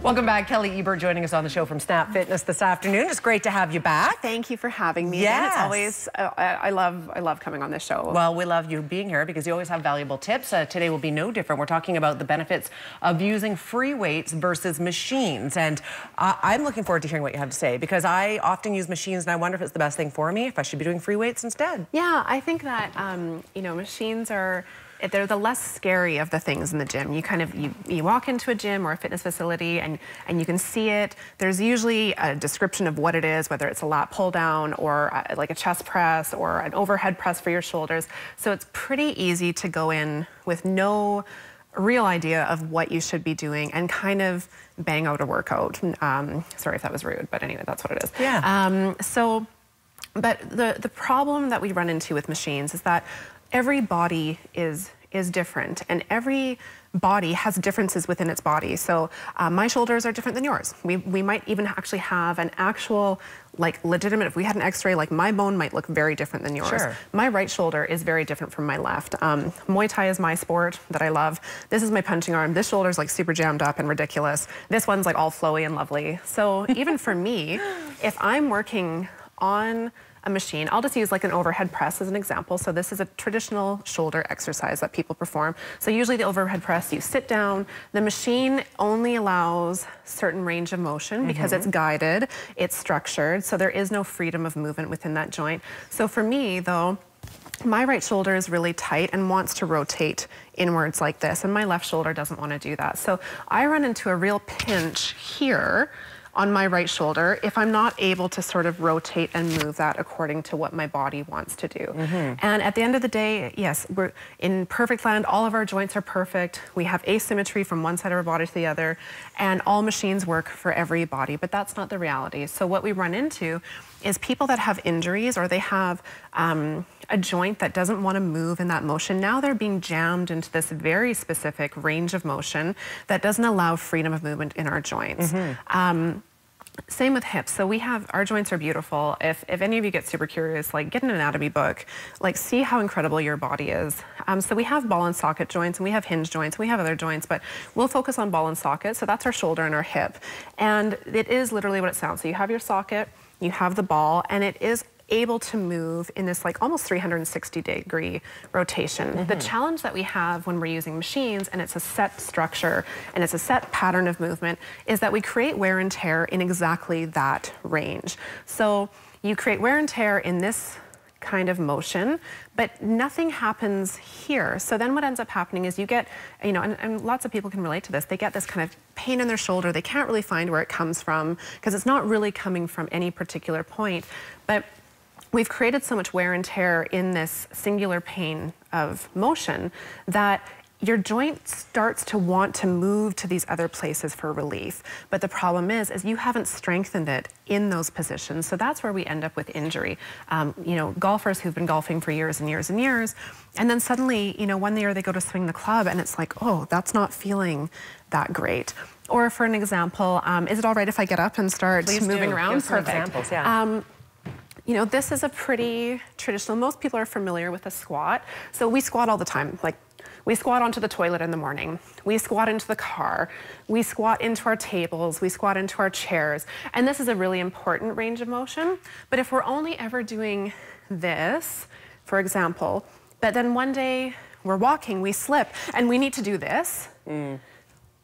Welcome back. Kelly Ebert joining us on the show from Snap Fitness this afternoon. It's great to have you back. Thank you for having me. Yes. It's always, I love coming on this show. Well, we love you being here because you always have valuable tips. Today will be no different. We're talking about the benefits of using free weights versus machines. And I'm looking forward to hearing what you have to say because I often use machines and I wonder if it's the best thing for me, if I should be doing free weights instead. Yeah, I think that, you know, machines are, they're the less scary of the things in the gym. You kind of, you walk into a gym or a fitness facility and you can see it. There's usually a description of what it is, whether it's a lat pull down or like a chest press or an overhead press for your shoulders. So it's pretty easy to go in with no real idea of what you should be doing and kind of bang out a workout. Sorry if that was rude, but anyway, that's what it is. Yeah. But the problem that we run into with machines is that every body is different and every body has differences within its body. So my shoulders are different than yours. We might even actually have an actual, like legitimate, if we had an x-ray, like my bone might look very different than yours. Sure. My right shoulder is very different from my left. Muay Thai is my sport that I love. This is my punching arm. This shoulder's like super jammed up and ridiculous. This one's like all flowy and lovely. So even for me, if I'm working on a machine, I'll just use like an overhead press as an example. So this is a traditional shoulder exercise that people perform. So usually the overhead press, you sit down, the machine only allows certain range of motion because it's guided, it's structured, so there is no freedom of movement within that joint. So for me though, my right shoulder is really tight and wants to rotate inwards like this, and my left shoulder doesn't want to do that. So I run into a real pinch here on my right shoulder if I'm not able to sort of rotate and move that according to what my body wants to do. And at the end of the day, yes, we're in perfect land, all of our joints are perfect, we have asymmetry from one side of our body to the other, and all machines work for every body, but that's not the reality. So what we run into is people that have injuries or they have a joint that doesn't want to move in that motion. Now they're being jammed into this very specific range of motion that doesn't allow freedom of movement in our joints. Same with hips. So we have, our joints are beautiful. If any of you get super curious, like get an anatomy book, like see how incredible your body is. So we have ball and socket joints and we have hinge joints, we have other joints, but we'll focus on ball and socket. So that's our shoulder and our hip. And it is literally what it sounds. So you have your socket, you have the ball, and it is able to move in this like almost 360-degree rotation. The challenge that we have when we're using machines, and it's a set structure and it's a set pattern of movement, is that we create wear and tear in exactly that range. So you create wear and tear in this kind of motion, but nothing happens here. So then what ends up happening is you get, you know, and lots of people can relate to this, they get this kind of pain in their shoulder, they can't really find where it comes from because it's not really coming from any particular point. But we've created so much wear and tear in this singular pain of motion that your joint starts to want to move to these other places for relief. But the problem is you haven't strengthened it in those positions. So that's where we end up with injury. You know, golfers who've been golfing for years and years and years, and then suddenly, you know, one year they go to swing the club and it's like, oh, that's not feeling that great. Or for an example, is it all right if I get up and start moving around? Give some examples, yeah. You know, this is a pretty traditional, most people are familiar with a squat. So we squat all the time. Like, we squat onto the toilet in the morning. We squat into the car. We squat into our tables. We squat into our chairs. And this is a really important range of motion. But if we're only ever doing this, for example, but then one day we're walking, we slip, and we need to do this,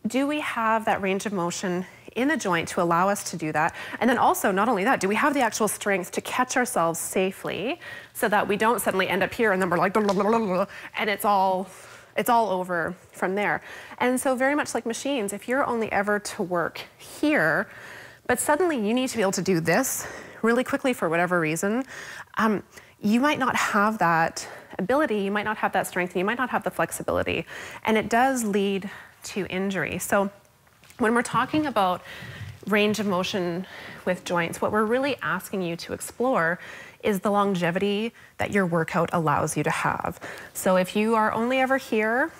do we have that range of motion in the joint to allow us to do that? And then also, not only that, do we have the actual strength to catch ourselves safely so that we don't suddenly end up here and then we're like, and it's all over from there. And so very much like machines, if you're only ever to work here, but suddenly you need to be able to do this really quickly for whatever reason, you might not have that ability, you might not have that strength, and you might not have the flexibility. And it does lead to injury. So when we're talking about range of motion with joints, what we're really asking you to explore is the longevity that your workout allows you to have. So if you are only ever here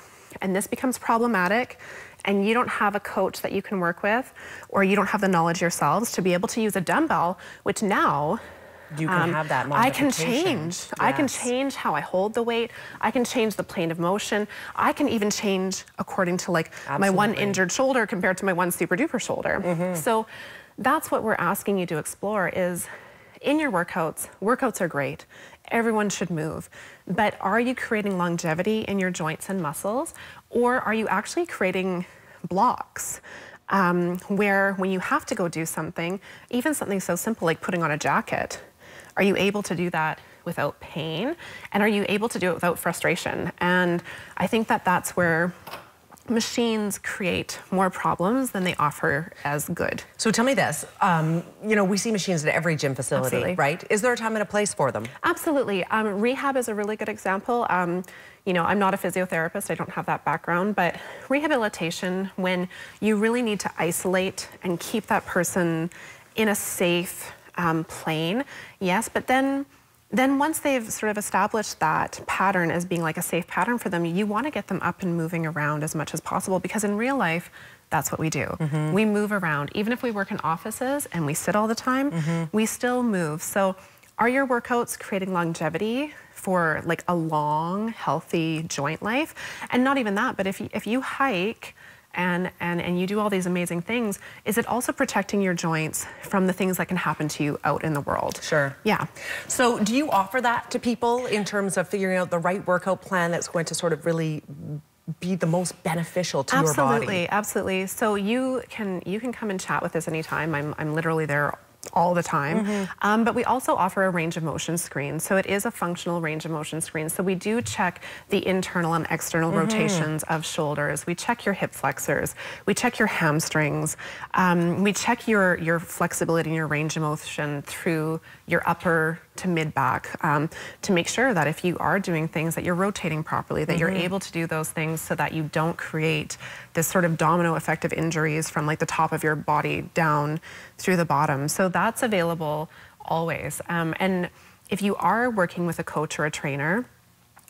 and this becomes problematic and you don't have a coach that you can work with, or you don't have the knowledge yourselves to be able to use a dumbbell, which now You can have that I can modification. change. Yes. I can change how I hold the weight. I can change the plane of motion. I can even change according to like my one injured shoulder compared to my one super duper shoulder. So that's what we're asking you to explore is in your workouts are great. Everyone should move. But are you creating longevity in your joints and muscles? Or are you actually creating blocks? Where when you have to go do something, even something so simple like putting on a jacket, are you able to do that without pain? And are you able to do it without frustration? And I think that that's where machines create more problems than they offer as good. So tell me this, you know, we see machines at every gym facility, right? Is there a time and a place for them? Absolutely. Rehab is a really good example. You know, I'm not a physiotherapist, I don't have that background, but rehabilitation, when you really need to isolate and keep that person in a safe plane, yes, but then once they've sort of established that pattern as being like a safe pattern for them, you want to get them up and moving around as much as possible, because in real life, that's what we do. We move around. Even if we work in offices and we sit all the time, we still move. So are your workouts creating longevity for like a long, healthy joint life? And not even that, but if you hike and you do all these amazing things, is it also protecting your joints from the things that can happen to you out in the world? Sure. Yeah. So do you offer that to people in terms of figuring out the right workout plan that's going to sort of really be the most beneficial to your body? Absolutely. So you can come and chat with us anytime. I'm literally there all the time. But we also offer a range of motion screen. So it is a functional range of motion screen. So we do check the internal and external rotations of shoulders. We check your hip flexors. We check your hamstrings. We check your flexibility and your range of motion through your upper to mid back to make sure that if you are doing things that you're rotating properly, that you're able to do those things so that you don't create this sort of domino effect of injuries from like the top of your body down through the bottom. So that's available always. And if you are working with a coach or a trainer,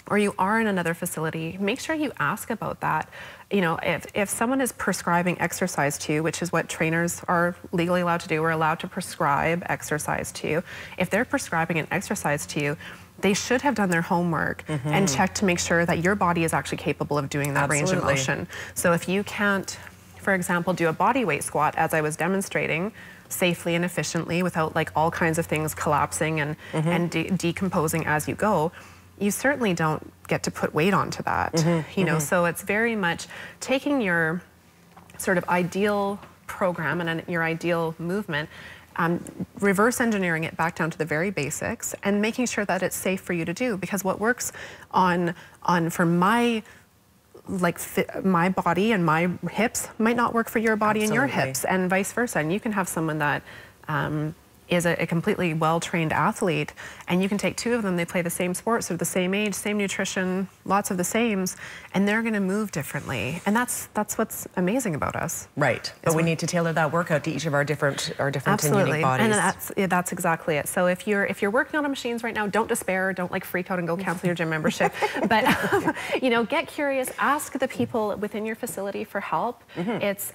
or you are in another facility, make sure you ask about that. You know, if someone is prescribing exercise to you, which is what trainers are legally allowed to do, we're allowed to prescribe exercise to you. If they're prescribing an exercise to you, they should have done their homework and checked to make sure that your body is actually capable of doing that range of motion. So if you can't, for example, do a body weight squat, as I was demonstrating, safely and efficiently without like all kinds of things collapsing and decomposing as you go, you certainly don't get to put weight onto that, you know, so it's very much taking your sort of ideal program and your ideal movement, reverse engineering it back down to the very basics and making sure that it's safe for you to do, because what works for my my body and my hips might not work for your body and your hips, and vice versa. And you can have someone that is a completely well-trained athlete, and you can take two of them, they play the same sport, so the same age, same nutrition, lots of the sames, and they're gonna move differently. And that's what's amazing about us. Right, but we need to tailor that workout to each of our different and unique bodies. And that's exactly it. So if you're working on the machines right now, don't despair, don't like freak out and go cancel your gym membership. But you know, get curious, ask the people within your facility for help. It's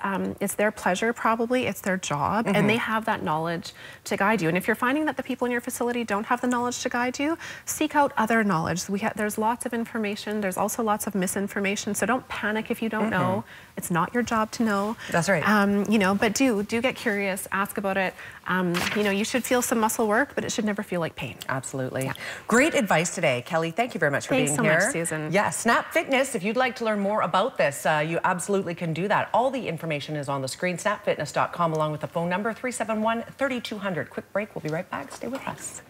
their pleasure probably, it's their job, and they have that knowledge to guide you. And if you're finding that the people in your facility don't have the knowledge to guide you, seek out other knowledge. There's lots of information. There's also lots of misinformation. So don't panic if you don't know. It's not your job to know. That's right. You know, but do get curious. Ask about it. You know, you should feel some muscle work, but it should never feel like pain. Absolutely. Yeah. Great advice today, Kelly. Thank you very much for being here. Thanks so much, Susan. Yeah, Snap Fitness. If you'd like to learn more about this, you absolutely can do that. All the information is on the screen. Snapfitness.com, along with the phone number 371-3200. Quick break. We'll be right back. Stay with us.